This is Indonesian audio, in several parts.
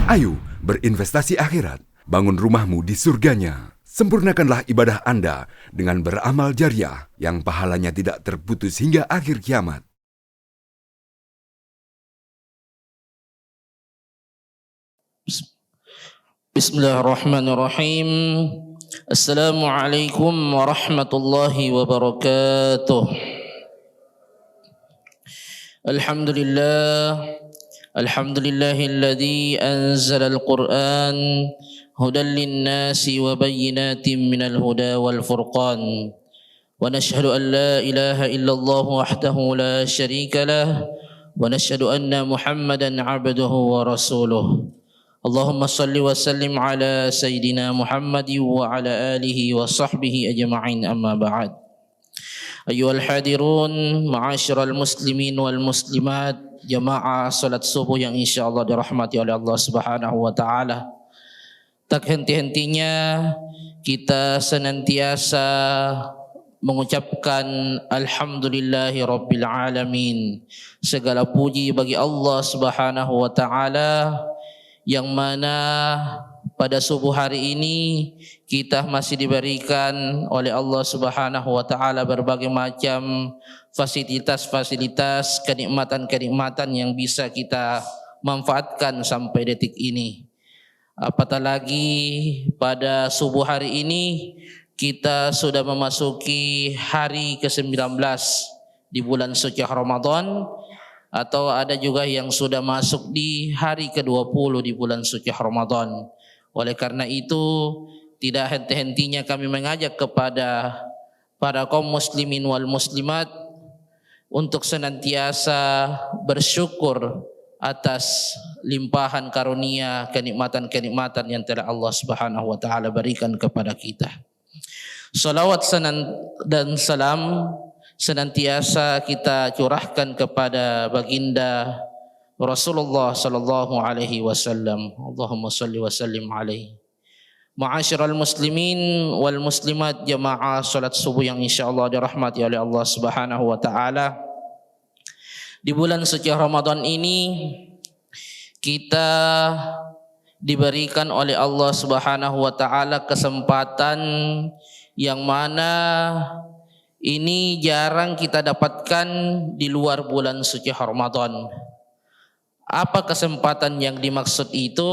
Ayo berinvestasi akhirat, bangun rumahmu di surganya. Sempurnakanlah ibadah Anda dengan beramal jariah yang pahalanya tidak terputus hingga akhir kiamat. Bismillahirrahmanirrahim. Assalamualaikum warahmatullahi wabarakatuh. Alhamdulillahilladzi anzala al-Qur'an hudan lin-nasi wa bayyinatin minal huda wal furqan. Wa nashhadu an la ilaha illallah wahdahu la syarika lah wa nashhadu anna Muhammadan 'abduhu wa rasuluh. Allahumma salli wa sallim ala Sayyidina Muhammad wa ala alihi wa sahbihi ajma'in, amma ba'd. Ayyuhal hadirun, ma'asyiral muslimin wal muslimat, jamaah salat subuh yang insyaallah dirahmati oleh Allah Subhanahu wa taala. Tak henti-hentinya kita senantiasa mengucapkan alhamdulillahi rabbil alamin. Segala puji bagi Allah Subhanahu wa taala yang mana pada subuh hari ini kita masih diberikan oleh Allah Subhanahu wa taala berbagai macam fasilitas-fasilitas, kenikmatan-kenikmatan yang bisa kita manfaatkan sampai detik ini. Apatah lagi pada subuh hari ini kita sudah memasuki hari ke-19 di bulan suci Ramadan, atau ada juga yang sudah masuk di hari ke-20 di bulan suci Ramadan. Oleh karena itu tidak henti-hentinya kami mengajak kepada para kaum muslimin wal muslimat untuk senantiasa bersyukur atas limpahan karunia kenikmatan-kenikmatan yang telah Allah Subhanahu wa taala berikan kepada kita. Salawat dan salam senantiasa kita curahkan kepada baginda Rasulullah sallallahu alaihi wasallam. Allahumma salli wa sallim alaihi. Ma'asyiral muslimin wal muslimat, jamaah salat subuh yang insyaallah dirahmati oleh Allah Subhanahu wa taala. Di bulan suci Ramadan ini kita diberikan oleh Allah Subhanahu wa taala kesempatan yang mana ini jarang kita dapatkan di luar bulan suci Ramadan. Apa kesempatan yang dimaksud itu?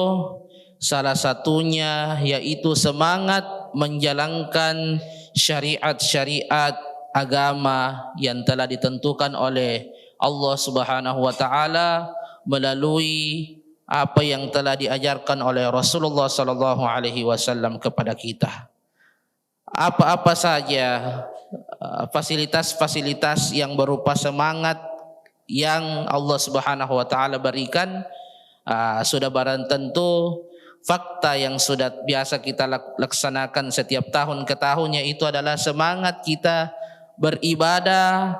Salah satunya yaitu semangat menjalankan syariat-syariat agama yang telah ditentukan oleh Allah Subhanahu wa taala melalui apa yang telah diajarkan oleh Rasulullah sallallahu alaihi wasallam kepada kita. Apa-apa saja fasilitas-fasilitas yang berupa semangat yang Allah Subhanahu wa taala berikan, sudah barang tentu fakta yang sudah biasa kita laksanakan setiap tahun ke tahunnya itu adalah semangat kita beribadah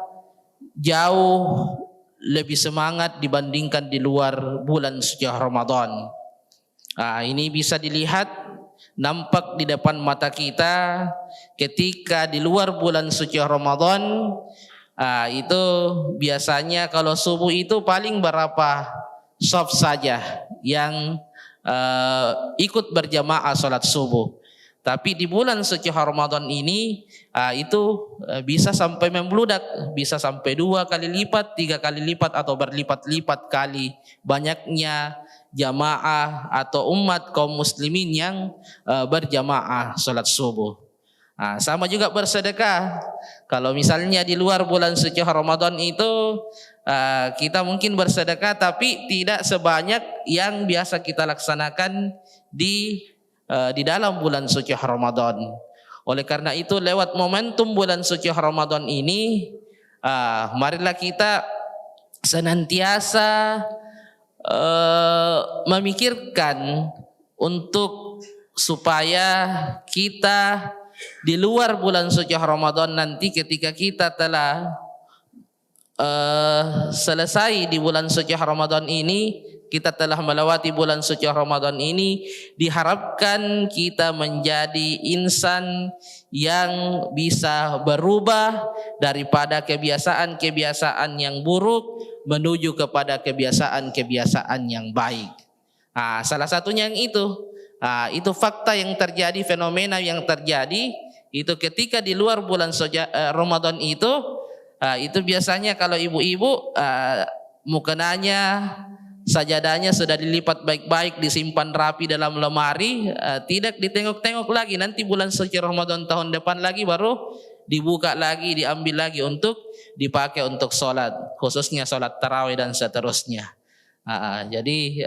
jauh lebih semangat dibandingkan di luar bulan suci Ramadan. Ini bisa dilihat, nampak di depan mata kita ketika di luar bulan suci Ramadan. Itu biasanya kalau subuh itu paling berapa shaf saja yang ikut berjamaah salat subuh. Tapi di bulan suci Ramadan ini itu bisa sampai membludak, bisa sampai 2 kali lipat, 3 kali lipat atau berlipat-lipat kali banyaknya jamaah atau umat kaum muslimin yang berjamaah salat subuh. Sama juga bersedekah. Kalau misalnya di luar bulan suci Ramadan itu kita mungkin bersedekah tapi tidak sebanyak yang biasa kita laksanakan di dalam bulan suci Ramadan. Oleh karena itu lewat momentum bulan suci Ramadan ini marilah kita senantiasa memikirkan untuk supaya kita di luar bulan suci Ramadan nanti ketika kita telah selesai di bulan suci Ramadan ini, kita telah melewati bulan suci Ramadan ini, diharapkan kita menjadi insan yang bisa berubah daripada kebiasaan-kebiasaan yang buruk menuju kepada kebiasaan-kebiasaan yang baik. Salah satunya yang itu fakta yang terjadi, fenomena yang terjadi itu ketika di luar bulan Ramadan itu biasanya kalau ibu-ibu mukenanya, sajadahnya sudah dilipat baik-baik, disimpan rapi dalam lemari, tidak ditengok-tengok lagi. Nanti bulan suci Ramadan tahun depan lagi baru dibuka lagi, diambil lagi untuk dipakai untuk sholat, khususnya sholat tarawih dan seterusnya. Jadi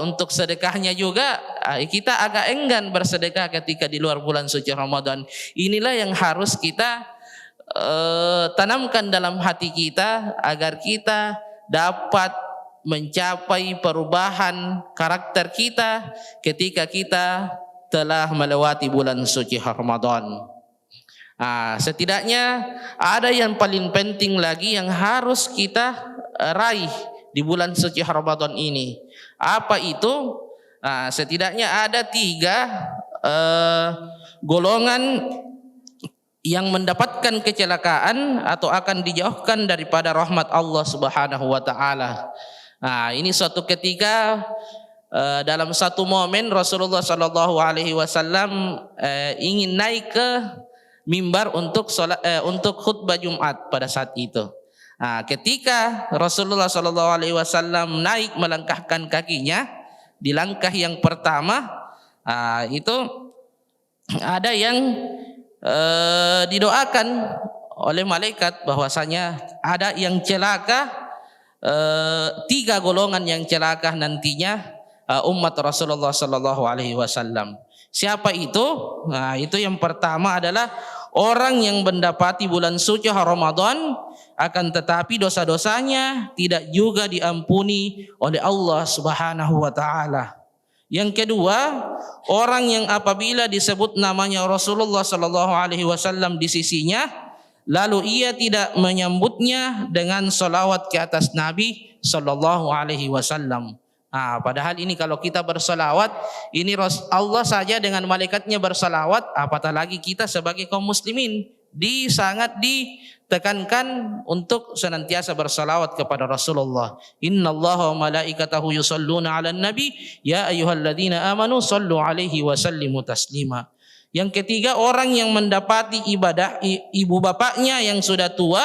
untuk sedekahnya juga kita agak enggan bersedekah ketika di luar bulan suci Ramadan. Inilah yang harus kita tanamkan dalam hati kita agar kita dapat mencapai perubahan karakter kita ketika kita telah melewati bulan suci Ramadan. Setidaknya ada yang paling penting lagi yang harus kita raih di bulan suci Ramadan ini. Apa itu? Setidaknya ada 3 golongan yang mendapatkan kecelakaan atau akan dijauhkan daripada rahmat Allah Subhanahu wa taala. Ini suatu ketika dalam satu momen Rasulullah sallallahu alaihi wasallam ingin naik ke mimbar untuk khutbah Jumat pada saat itu. Ketika Rasulullah sallallahu alaihi wasallam naik melangkahkan kakinya di langkah yang pertama, itu ada yang didoakan oleh malaikat bahwasanya ada yang celaka, 3 golongan yang celaka nantinya umat Rasulullah sallallahu alaihi wasallam. Siapa itu? Itu yang pertama adalah orang yang mendapati bulan suci Ramadan akan tetapi dosa-dosanya tidak juga diampuni oleh Allah Subhanahu wa taala. Yang kedua, orang yang apabila disebut namanya Rasulullah sallallahu alaihi wasallam di sisinya, lalu ia tidak menyambutnya dengan salawat ke atas Nabi sallallahu alaihi wasallam. Padahal ini kalau kita bersalawat, ini Allah saja dengan malaikatnya bersalawat, apatah lagi kita sebagai kaum muslimin sangat ditekankan untuk senantiasa bersalawat kepada Rasulullah. Innallaha wa malaikatahu yusholluna 'alan nabi ya ayyuhalladzina amanu shallu 'alaihi wa sallimu taslima. Yang ketiga, orang yang mendapati ibadah ibu bapaknya yang sudah tua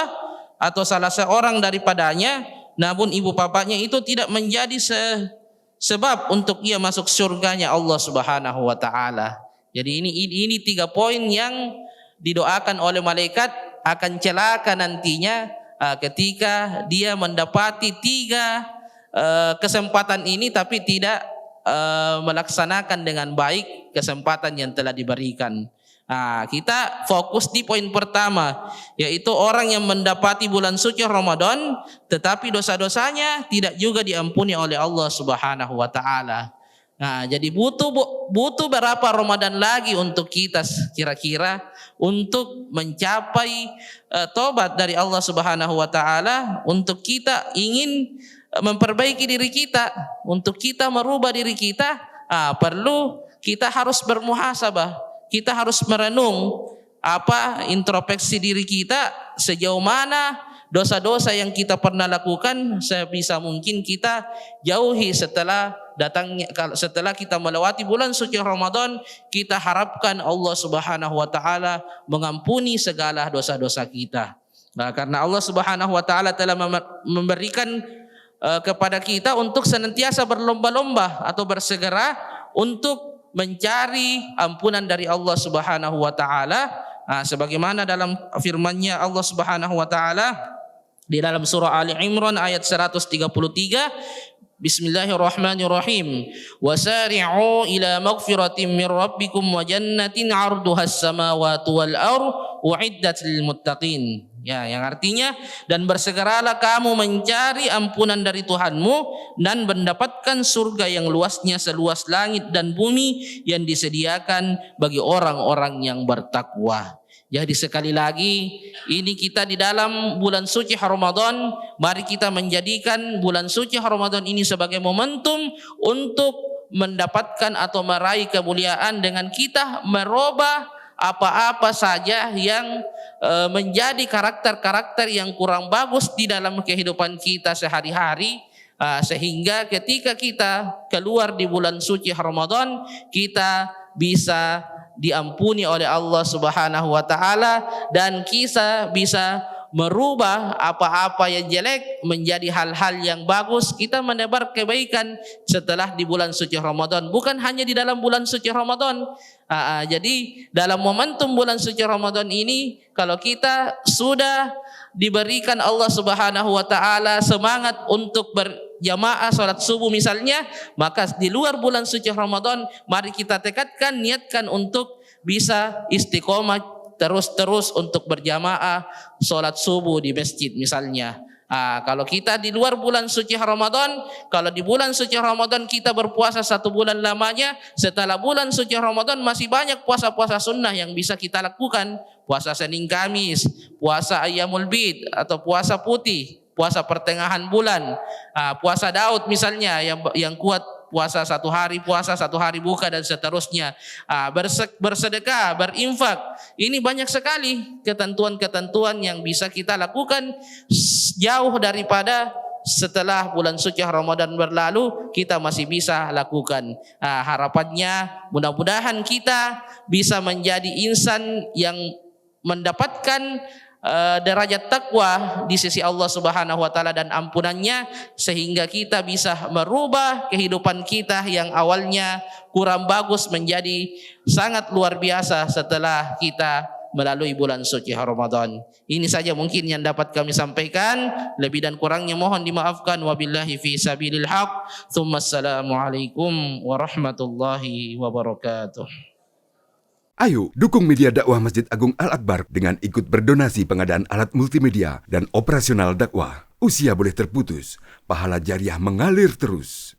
atau salah seorang daripadanya, namun ibu bapaknya itu tidak menjadi sebab untuk ia masuk surganya Allah Subhanahu wa taala. Jadi ini 3 poin yang didoakan oleh malaikat akan celaka nantinya ketika dia mendapati 3 kesempatan ini tapi tidak melaksanakan dengan baik kesempatan yang telah diberikan. Kita fokus di poin pertama, yaitu orang yang mendapati bulan suci Ramadan tetapi dosa-dosanya tidak juga diampuni oleh Allah Subhanahu wa taala. Jadi butuh berapa Ramadan lagi untuk kita kira-kira untuk mencapai tobat dari Allah Subhanahu wa taala, untuk kita ingin memperbaiki diri kita, untuk kita merubah diri kita, perlu kita harus bermuhasabah, kita harus merenung introspeksi diri kita, sejauh mana dosa-dosa yang kita pernah lakukan sebisa mungkin kita jauhi setelah kita melewati bulan suci Ramadan. Kita harapkan Allah Subhanahu wa taala mengampuni segala dosa-dosa kita. Karena Allah Subhanahu wa taala telah memberikan kepada kita untuk senantiasa berlomba-lomba atau bersegera untuk mencari ampunan dari Allah Subhanahu wa taala. Sebagaimana dalam firman-Nya Allah Subhanahu wa taala di dalam surah Ali Imran ayat 133, Bismillahirrahmanirrahim. Wasari'u ila maghfiratin min rabbikum wa jannatin 'arduha as-samawati wal ardh u'iddat lil muttaqin. Yang artinya, dan bersegeralah kamu mencari ampunan dari Tuhanmu dan mendapatkan surga yang luasnya seluas langit dan bumi yang disediakan bagi orang-orang yang bertakwa. Jadi sekali lagi, ini kita di dalam bulan suci Ramadan, mari kita menjadikan bulan suci Ramadan ini sebagai momentum untuk mendapatkan atau meraih kemuliaan dengan kita merubah apa-apa saja yang menjadi karakter-karakter yang kurang bagus di dalam kehidupan kita sehari-hari. Sehingga ketika kita keluar di bulan suci Ramadan, kita bisa diampuni oleh Allah Subhanahu wa taala, dan kita bisa merubah apa-apa yang jelek menjadi hal-hal yang bagus. Kita menebar kebaikan setelah di bulan suci Ramadan, bukan hanya di dalam bulan suci Ramadan. Jadi dalam momentum bulan suci Ramadan ini, kalau kita sudah diberikan Allah Subhanahu wa taala semangat untuk berjamaah salat subuh misalnya, maka di luar bulan suci Ramadan mari kita tekadkan, niatkan untuk bisa istiqomah terus-terus untuk berjamaah salat subuh di masjid misalnya. Kalau kita di luar bulan suci Ramadan, kalau di bulan suci Ramadan kita berpuasa 1 bulan lamanya, setelah bulan suci Ramadan masih banyak puasa-puasa sunnah yang bisa kita lakukan. Puasa Senin Kamis, puasa Ayyamul Bid atau puasa putih, puasa pertengahan bulan, puasa Daud misalnya yang kuat, puasa 1 hari puasa 1 hari buka dan seterusnya. Bersedekah, berinfak. Ini banyak sekali ketentuan-ketentuan yang bisa kita lakukan jauh daripada setelah bulan suci Ramadan berlalu kita masih bisa lakukan. Harapannya mudah-mudahan kita bisa menjadi insan yang mendapatkan derajat takwa di sisi Allah Subhanahu wa taala dan ampunannya, sehingga kita bisa merubah kehidupan kita yang awalnya kurang bagus menjadi sangat luar biasa setelah kita melalui bulan suci Ramadan. Ini saja mungkin yang dapat kami sampaikan, lebih dan kurangnya mohon dimaafkan. Wabillahi fi sabilil haq. Assalamualaikum warahmatullahi wabarakatuh. Ayo dukung media dakwah Masjid Agung Al-Akbar dengan ikut berdonasi pengadaan alat multimedia dan operasional dakwah. Usia boleh terputus, pahala jariah mengalir terus.